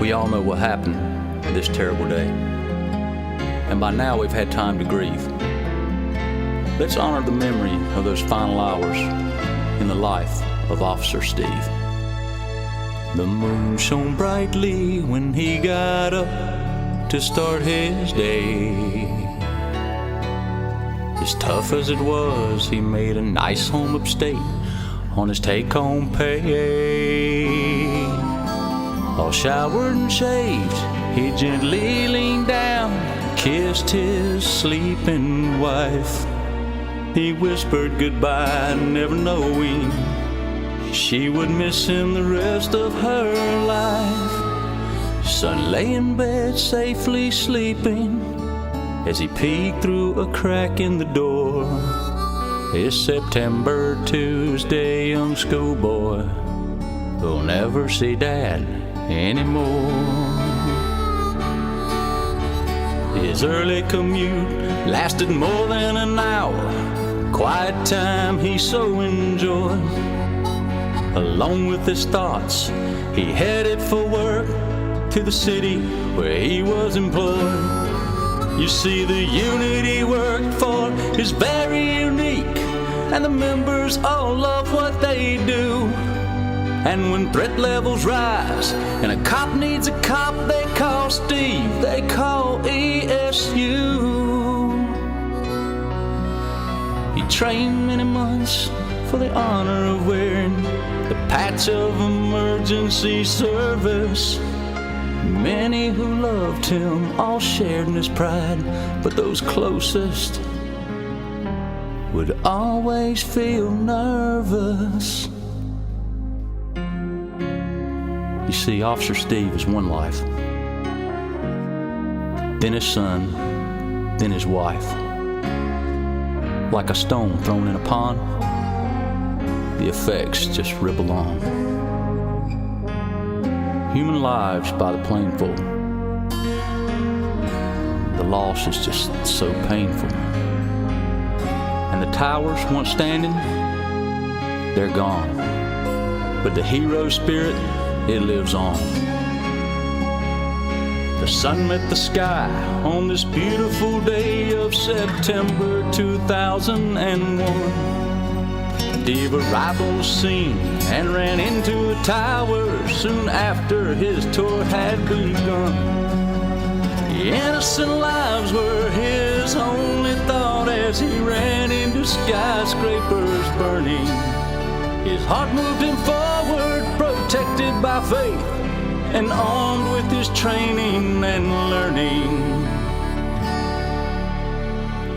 We all know what happened this terrible day, and by now we've had time to grieve. Let's honor the memory of those final hours in the life of Officer Steve. The moon shone brightly when he got up to start his day. As tough as it was, he made a nice home upstate on his take-home pay. All showered and shaved, he gently leaned down, kissed his sleeping wife. He whispered goodbye, never knowing she would miss him the rest of her life. Son lay in bed safely sleeping as he peeked through a crack in the door. It's September Tuesday, young schoolboy will never see Dad anymore. His early commute lasted more than an hour, quiet time he so enjoyed. Along with his thoughts, he headed for work to the city where he was employed. You see, the unit he worked for is very unique, and the members all love what they do. And when threat levels rise and a cop needs a cop, they call Steve, they call ESU. He trained many months for the honor of wearing the patch of emergency service. Many who loved him all shared in his pride, but those closest would always feel nervous. You see, Officer Steve is one life, then his son, then his wife. Like a stone thrown in a pond, the effects just ripple on. Human lives by the planeful. The loss is just so painful. And the towers once standing, they're gone. But the hero spirit, it lives on. The sun met the sky on this beautiful day of September 2001. Steve arrived on the scene and ran into a tower soon after his tour had begun. Innocent lives were his only thought as he ran into skyscrapers burning. His heart moved him forward, protected by faith and armed with his training and learning.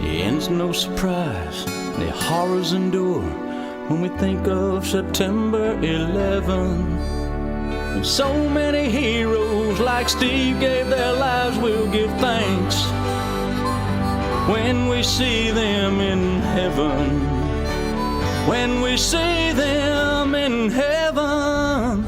The end's no surprise, the horrors endure when we think of September 11. And so many heroes like Steve gave their lives, we'll give thanks when we see them in heaven. When we see them in heaven.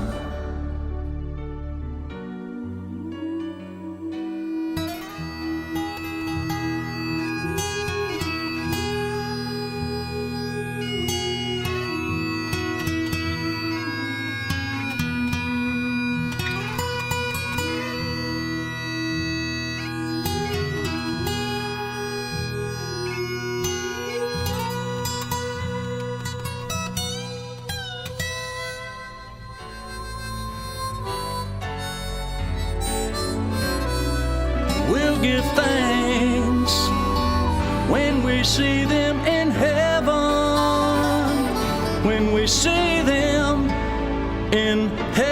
We'll give thanks when we see them in heaven. When we see them in heaven.